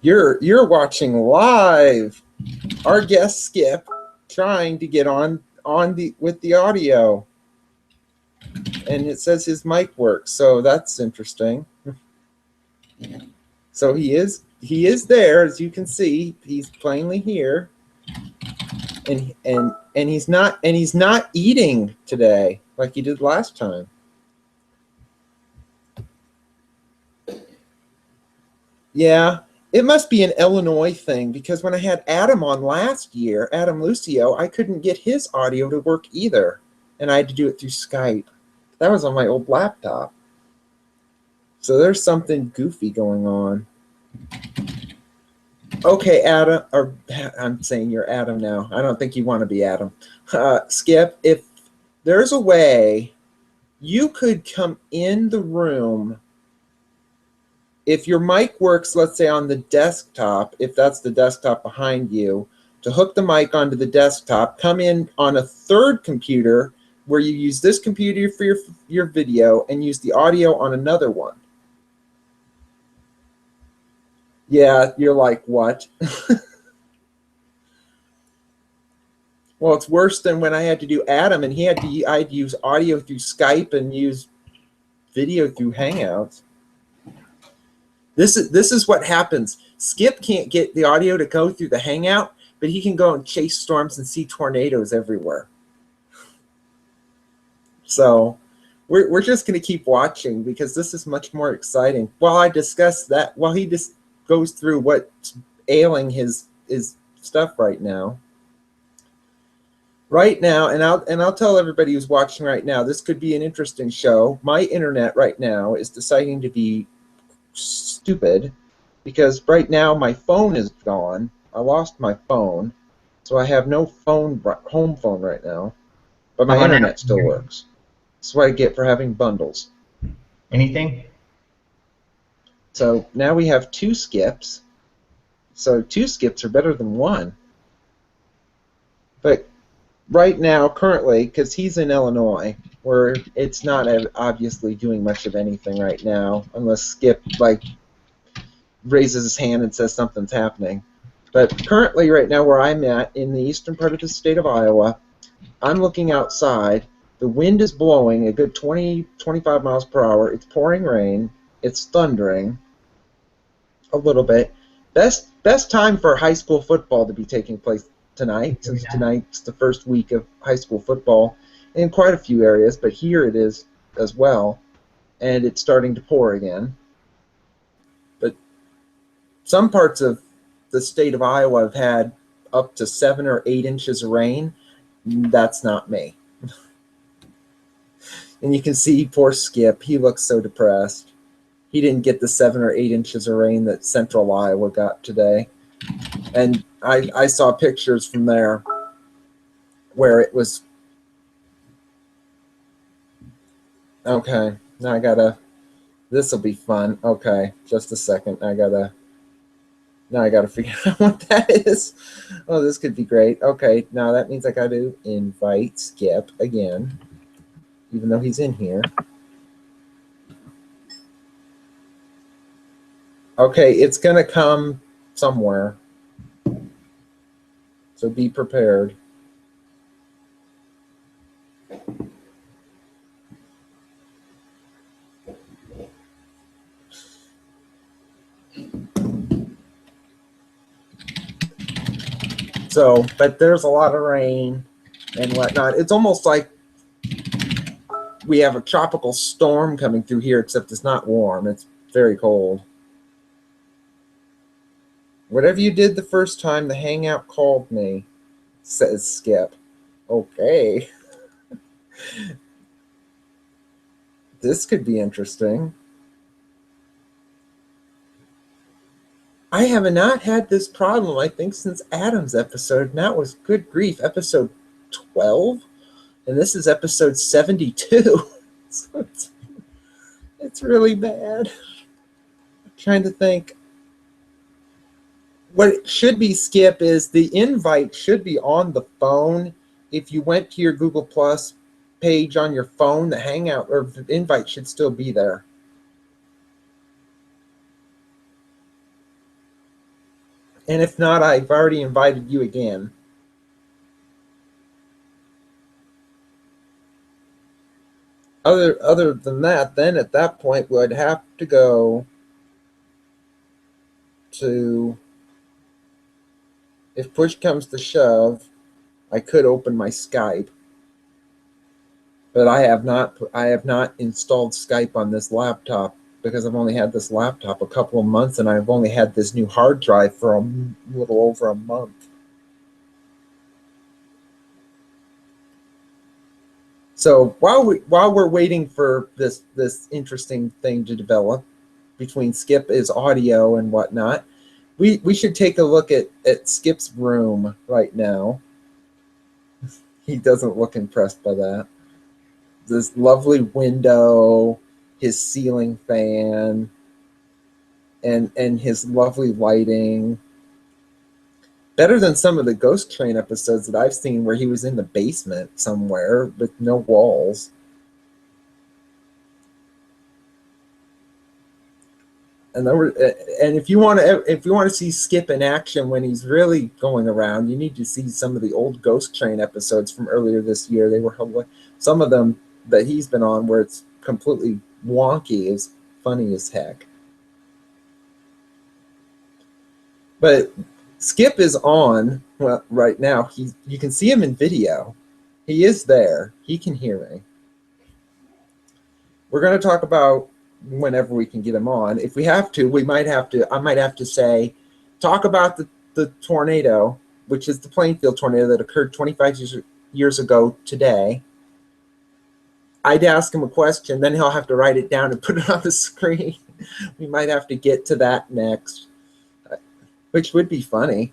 You're watching live. Our guest Skip trying to get on with the audio, and it says his mic works, so that's interesting. So he is there, as you can see. He's plainly here, and he's not eating today like he did last time. Yeah, it must be an Illinois thing, because when I had Adam on last year, Adam Lucio, I couldn't get his audio to work either, and I had to do it through Skype. That was on my old laptop. So there's something goofy going on. Okay, Adam, or I'm saying you're Adam now. I don't think you want to be Adam. Skip, if there's a way you could come in the room, if your mic works, let's say on the desktop, if that's the desktop behind you, to hook the mic onto the desktop, come in on a third computer where you use this computer for your video and use the audio on another one. Yeah, you're like, what? Well, it's worse than when I had to do Adam, and I'd use audio through Skype and use video through Hangouts. This is what happens. Skip can't get the audio to go through the Hangout, but he can go and chase storms and see tornadoes everywhere. So we're just going to keep watching, because this is much more exciting. While I discuss that, while he just goes through what's ailing his stuff right now. Right now, and I'll tell everybody who's watching right now, this could be an interesting show. My internet right now is deciding to be stupid, because right now my phone is gone. I lost my phone, so I have no home phone right now, but my internet still works. That's what I get for having bundles. Anything? So now we have 2 skips. So 2 skips are better than 1. But right now, currently, because he's in Illinois, where it's not obviously doing much of anything right now, unless Skip raises his hand and says something's happening. But currently, right now, where I'm at in the eastern part of the state of Iowa, I'm looking outside. The wind is blowing a good 20-25 miles per hour. It's pouring rain. It's thundering a little bit. Best time for high school football to be taking place tonight, since tonight's the first week of high school football in quite a few areas, but here it is as well, and it's starting to pour again. But some parts of the state of Iowa have had up to 7 or 8 inches of rain. That's not me. And you can see poor Skip, he looks so depressed. He didn't get the 7 or 8 inches of rain that central Iowa got today. And I saw pictures from there where it was... Okay, now I gotta... This will be fun. Okay, just a second. Now I gotta figure out what that is. Oh, this could be great. Okay, now that means I gotta invite Skip again, even though he's in here. Okay, it's gonna come somewhere, so be prepared. So, but there's a lot of rain and whatnot. It's almost like we have a tropical storm coming through here, except it's not warm. It's very cold. Whatever you did the first time the Hangout called me, says Skip. Okay. This could be interesting. I have not had this problem, I think, since Adam's episode, and that was, good grief, episode 12? And this is episode 72. So it's really bad. I'm trying to think. What it should be, Skip, is the invite should be on the phone. If you went to your Google Plus page on your phone, the Hangout or the invite should still be there. And if not, I've already invited you again. Other than that, then at that point we'd have to go to, if push comes to shove, I could open my Skype, but I have not installed Skype on this laptop because I've only had this laptop a couple of months, and I've only had this new hard drive for a little over a month. So while we're waiting for this interesting thing to develop between Skip is audio and whatnot, we should take a look at Skip's room right now. He doesn't look impressed by that. This lovely window, his ceiling fan, and his lovely lighting. Better than some of the Ghost Train episodes that I've seen where he was in the basement somewhere with no walls. And if you want to see Skip in action when he's really going around, you need to see some of the old Ghost Train episodes from earlier this year. They were some of them that he's been on where it's completely wonky is funny as heck. But Skip is on right now. You can see him in video. He is there. He can hear me. We're going to talk about whenever we can get him on. If we have to, I might have to say, talk about the tornado, which is the Plainfield tornado that occurred 25 years ago today. I'd ask him a question, then he'll have to write it down and put it on the screen. We might have to get to that next, which would be funny.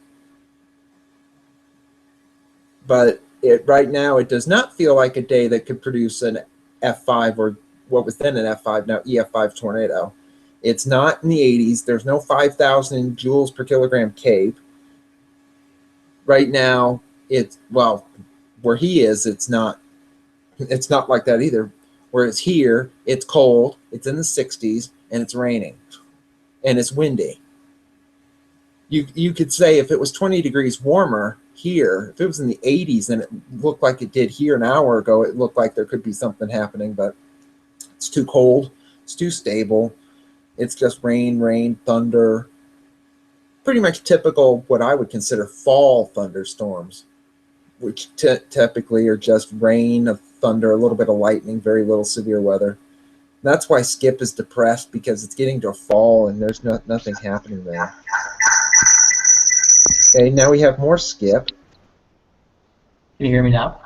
But right now, it does not feel like a day that could produce an F5 or what was then an F5, now EF5 tornado. It's not in the 80s. There's no 5,000 joules per kilogram CAPE. Right now, where he is, it's not like that either. Whereas here, it's cold, it's in the 60s, and it's raining, and it's windy. You could say if it was 20 degrees warmer here, if it was in the 80s and it looked like it did here an hour ago, it looked like there could be something happening, but it's too cold, it's too stable. It's just rain, thunder. Pretty much typical what I would consider fall thunderstorms, which typically are just rain, of thunder, a little bit of lightning, very little severe weather. That's why Skip is depressed, because it's getting to fall and there's nothing happening there. Okay, now we have more Skip. Can you hear me now?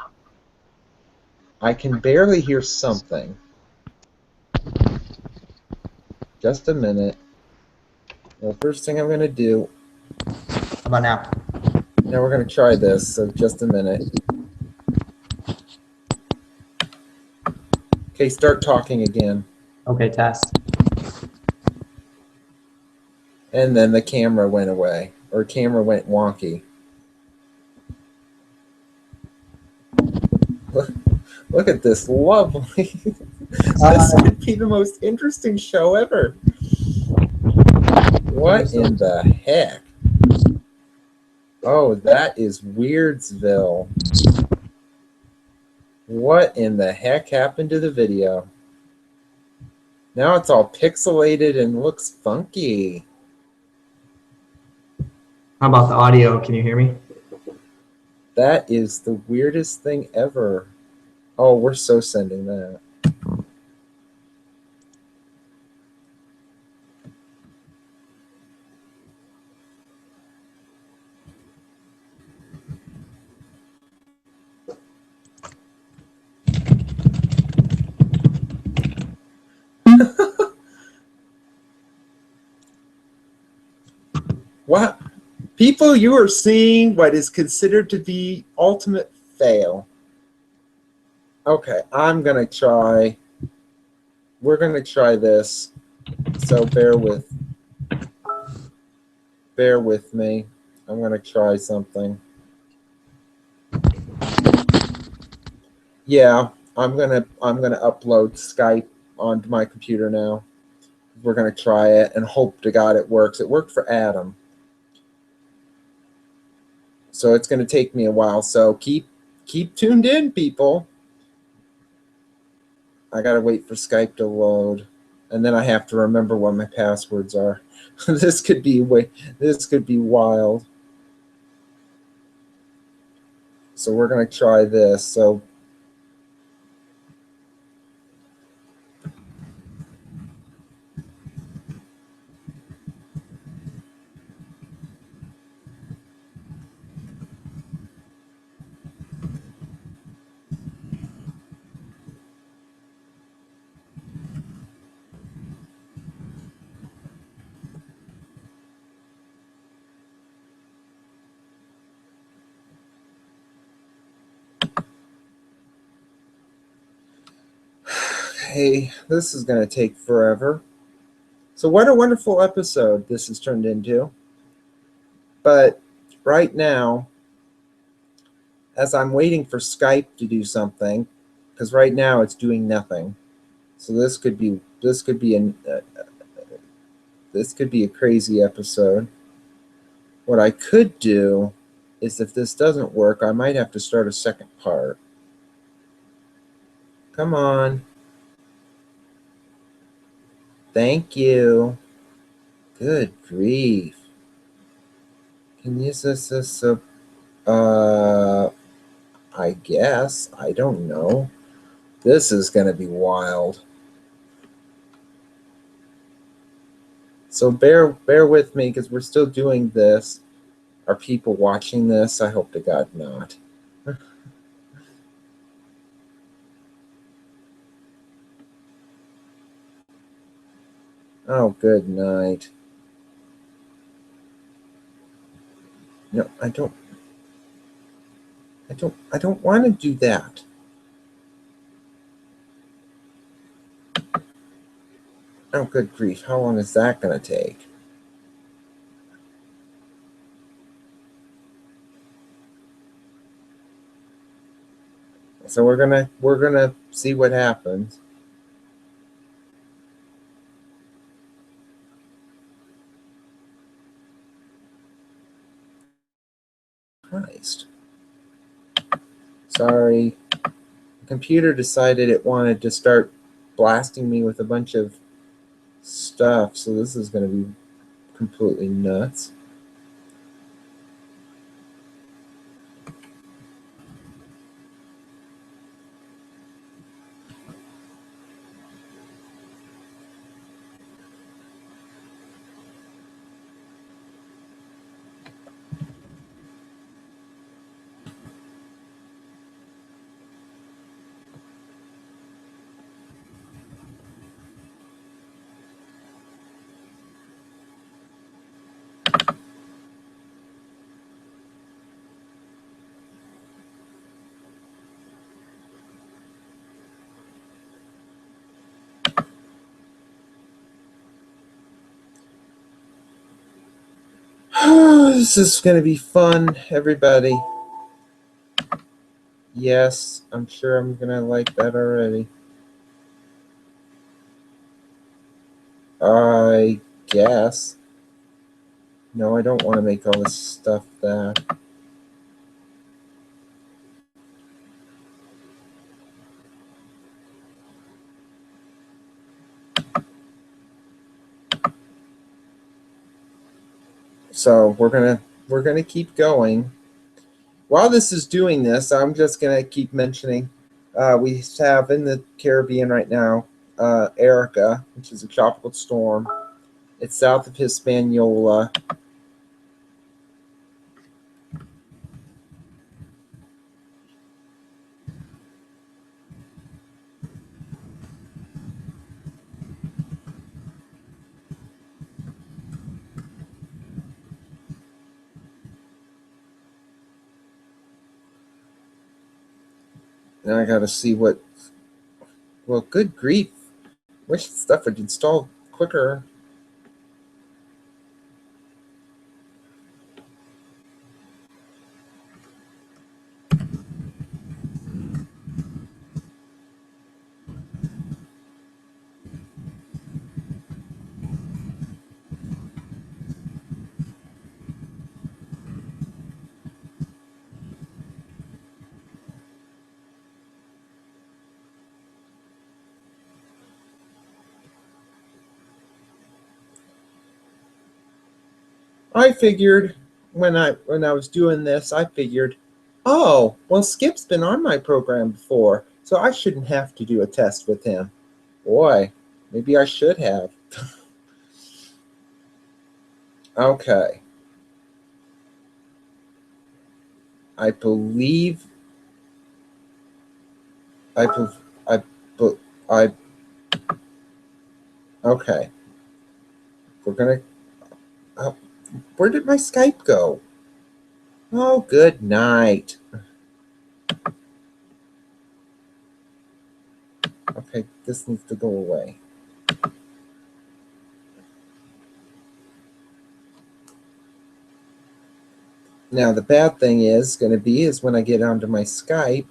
I can barely hear something. Just a minute. The first thing I'm going to do... How about now? Now we're going to try this, so just a minute. Okay, start talking again. Okay, test. And then the camera went away, or camera went wonky. Look at this lovely... This would be the most interesting show ever. What in the heck? Oh, that is Weirdsville. What in the heck happened to the video? Now it's all pixelated and looks funky. How about the audio? Can you hear me? That is the weirdest thing ever. Oh, we're so sending that. What? People, you are seeing what is considered to be ultimate fail. Okay, we're going to try this, so bear with me. I'm going to try something. Yeah, I'm going to upload Skype onto my computer now. We're going to try it and hope to God it works. It worked for Adam. So it's going to take me a while. So keep tuned in, people. I got to wait for Skype to load, and then I have to remember what my passwords are. This could be wild. So we're going to try this. So hey, this is going to take forever. So what a wonderful episode this has turned into. But right now, as I'm waiting for Skype to do something, because right now it's doing nothing. So this could be a crazy episode. What I could do is, if this doesn't work, I might have to start a second part. Come on. Thank you. Good grief. Can you use this I guess. I don't know. This is going to be wild. So bear with me, because we're still doing this. Are people watching this? I hope to God not. Oh, good night. No, I don't want to do that. Oh, good grief. How long is that going to take? So we're gonna see what happens. Christ. Sorry. The computer decided it wanted to start blasting me with a bunch of stuff, so this is going to be completely nuts. This is going to be fun, everybody. Yes, I'm sure I'm going to like that already. I guess. No, I don't want to make all this stuff that. So we're gonna keep going. While this is doing this, I'm just gonna keep mentioning we have in the Caribbean right now Erica, which is a tropical storm. It's south of Hispaniola. And I gotta see what. Well, good grief! Wish stuff would install quicker. I figured when I was doing this, I figured, oh, well, Skip's been on my program before, so I shouldn't have to do a test with him. Boy, maybe I should have. Okay. I believe I okay. We're gonna. Uh, where did my Skype go? Oh, good night. Okay, this needs to go away. Now the bad thing is going to be is when I get onto my Skype,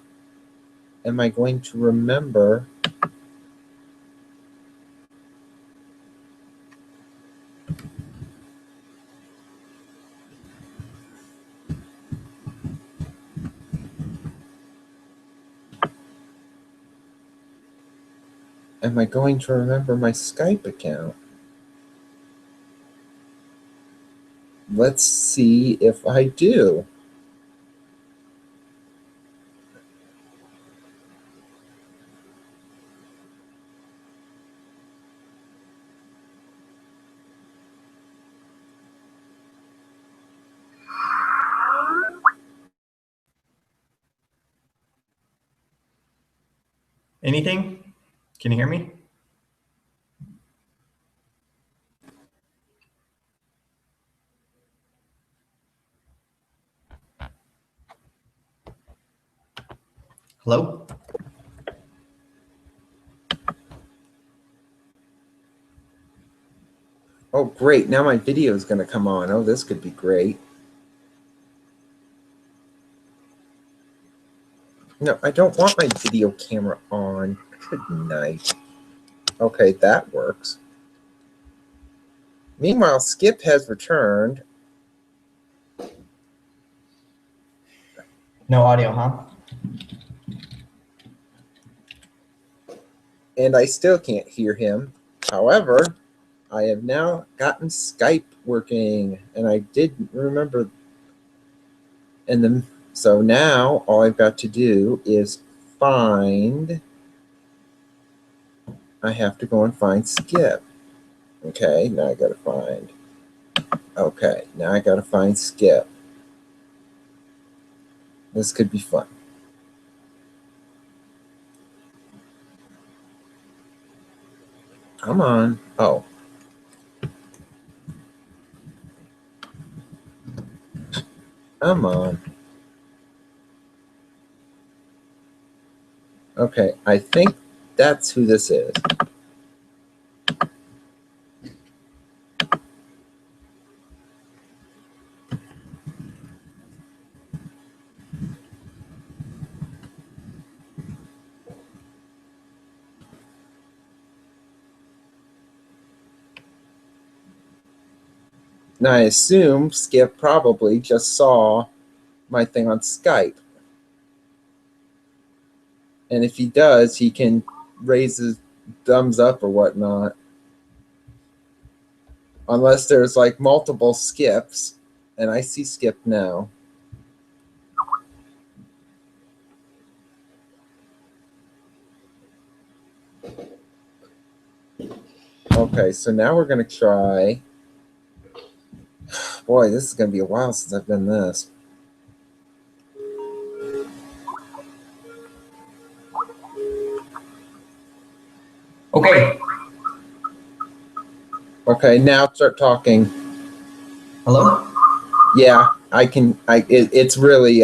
am I going to remember? Am I going to remember my Skype account? Let's see if I do. Anything? Can you hear me? Hello? Oh, great. Now my video is going to come on. Oh, this could be great. No, I don't want my video camera on. Good night. Okay, that works. Meanwhile, Skip has returned. No audio, huh? And I still can't hear him. However, I have now gotten Skype working, and I didn't remember. And then, so now all I've got to do is find. I have to go and find Skip. Okay, now I got to find. Okay, now I got to find Skip. This could be fun. Come on. Oh. Come on. Okay, I think that's who this is. Now I assume Skip probably just saw my thing on Skype. And if he does, he can raise his thumbs up or whatnot. Unless there's like multiple Skips. And I see Skip now. Okay, so now we're going to try. Boy, this is going to be a while since I've done this. Okay. Okay, now start talking. Hello? Yeah, I can. It's really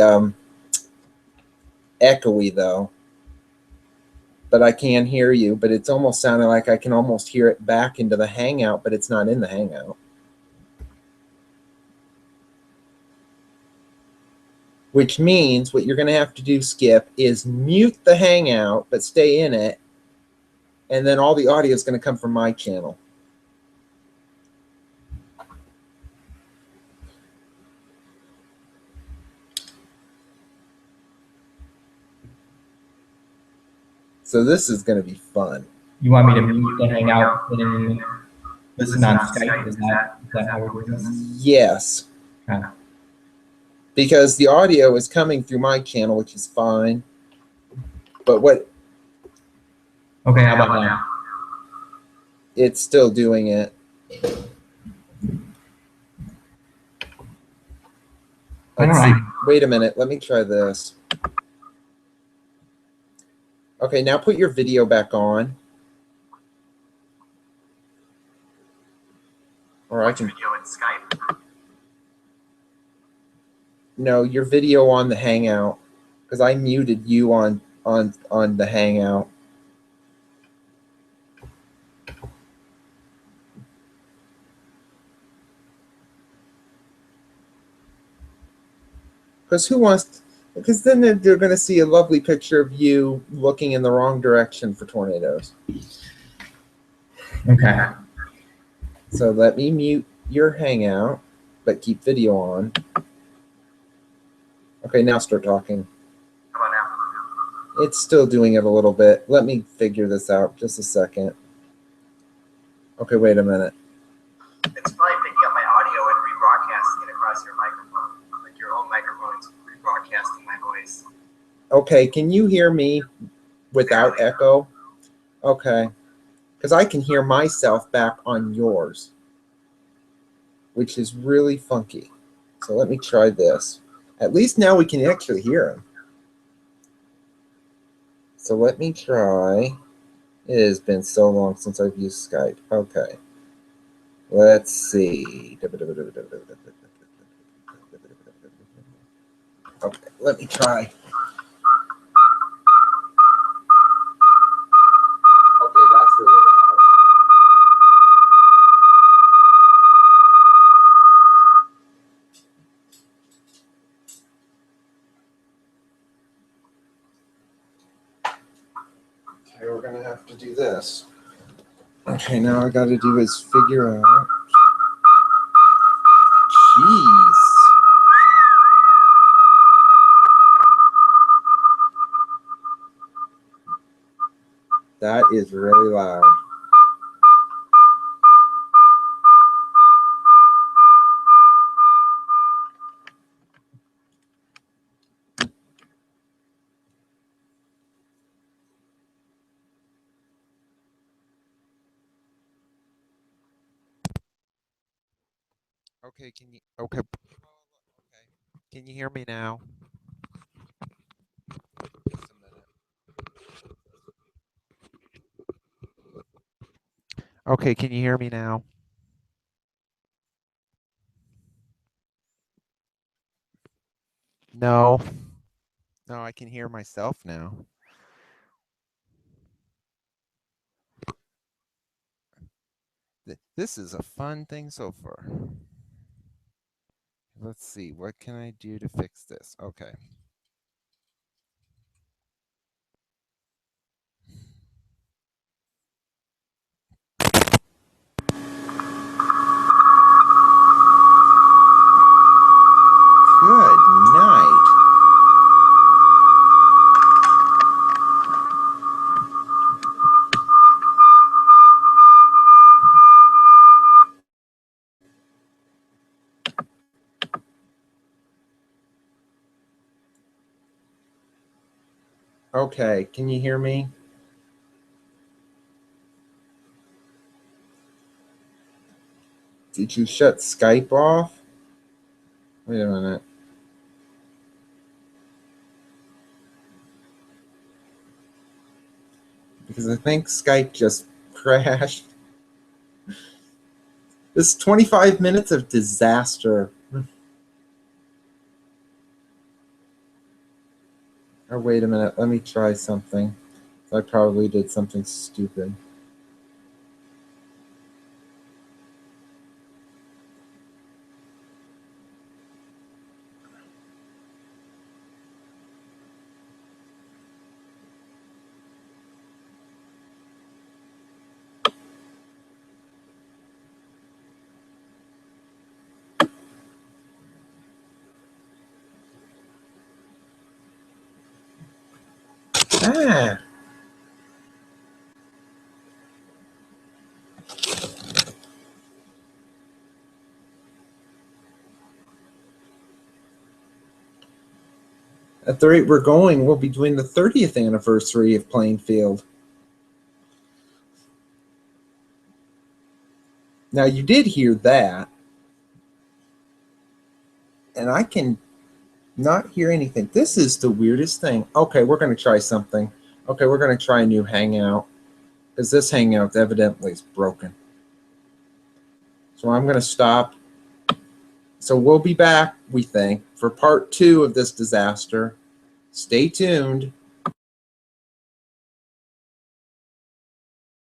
echoey though. But I can hear you. But it's almost sounding like I can almost hear it back into the Hangout, but it's not in the Hangout. Which means what you're going to have to do, Skip, is mute the Hangout, but stay in it. And then all the audio is going to come from my channel. So this is going to be fun. You want me to mute the Hangout in listen on Skype? Is that how we're doing this? Yes. Okay. Because the audio is coming through my channel, which is fine. But what? Okay, how about now? It's still doing it. Let's see. Wait a minute. Let me try this. Okay, now put your video back on. Or I can. Video in Skype? No, your video on the Hangout, because I muted you on the Hangout. Because who wants? Because then they're going to see a lovely picture of you looking in the wrong direction for tornadoes. Okay. So let me mute your Hangout, but keep video on. Okay, now start talking. How about now? It's still doing it a little bit. Let me figure this out just a second. Okay, wait a minute. It's probably picking up my audio and rebroadcasting it across your microphone. Like your own microphone's rebroadcasting my voice. Okay, can you hear me without echo? Okay, because I can hear myself back on yours, which is really funky. So let me try this. At least now we can actually hear him. So let me try. It has been so long since I've used Skype. Okay. Let's see. Okay, let me try. Okay, that's really loud. Okay, we're gonna have to do this. Okay, now I gotta do is figure out. Jeez. That is really loud. Okay, okay. Can you hear me now? Just a minute. Okay, can you hear me now? No. No, I can hear myself now. This is a fun thing so far. Let's see, what can I do to fix this? Okay. Good night. Okay, can you hear me? Did you shut Skype off? Wait a minute. Because I think Skype just crashed. This 25 minutes of disaster. Oh, wait a minute. Let me try something. I probably did something stupid. Ah. At the rate we're going, we'll be doing the 30th anniversary of playing field. Now, you did hear that. And I can not hear anything. This is the weirdest thing. Okay, we're going to try something. Okay, we're going to try a new Hangout, because this Hangout evidently is broken. So I'm going to stop. So we'll be back, we think, for part 2 of this disaster. Stay tuned.